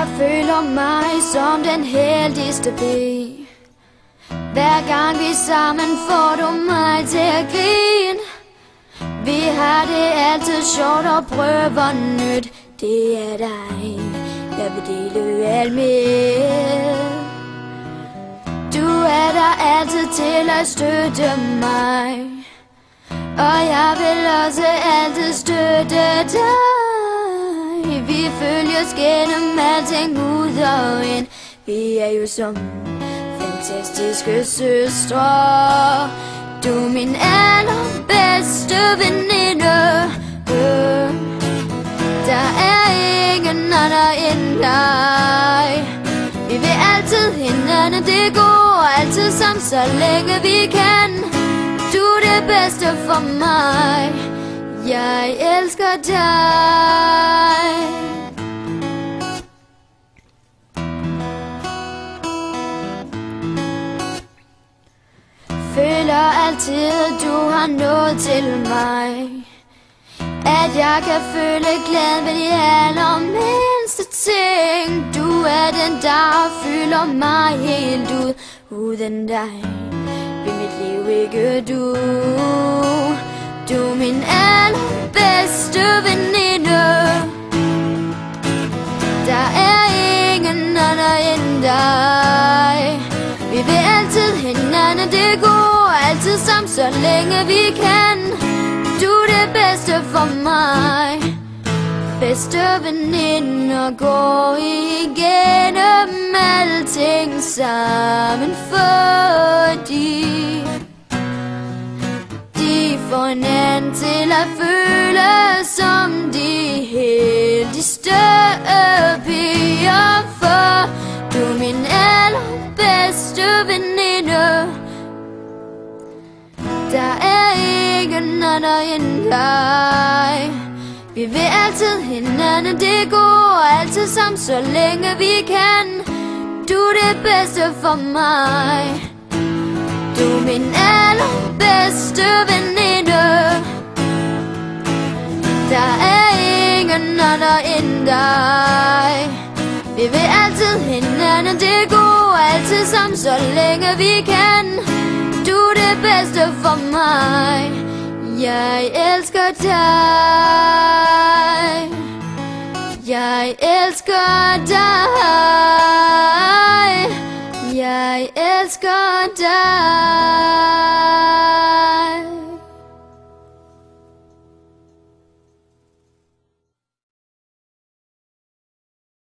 Jeg føler mig som den heldigste pige. Hver gang vi sammen får du mig til at grine. Vi har det altid sjovt og prøver nyt. Det er dig, jeg vil dele alt med. Du er der altid til at støtte mig, og jeg vil også altid støtte dig. Vi følges gennem alting ud og ind. Vi er jo som fantastiske søstre. Du er min allerbedste veninde. Der er ingen andre end dig. Vi vil altid hinanden det går, altid sammen så længe vi kan. Du er det bedste for mig. Jeg elsker dig. Føler altid du har noget til mig, at jeg kan føle glæde ved de allermindste ting. Du er den der fylder mig helt ud. Uden dig vil mit liv ikke du. Du er min allerbedste veninde. Der er ingen anden end dig. Vi vil altid hinanden det går, altid sammen så længe vi kan. Du er det bedste for mig. Bedste veninder går igennem alting sammen, fordi de får hinanden til at føle som de heldigste piger. For du er min allerbedste veninde. Der er ingen anden end dig. Vi vil altid hinanden det går, altid sammen så længe vi kan. Du er det bedste for mig. Du er min allerbedste veninde. Der er ingen anden end dig. Vi vil altid hinanden det går, altid sammen så længe vi kan. Du er det bedste for mig. Jeg elsker dig. Jeg elsker dig. Jeg elsker dig.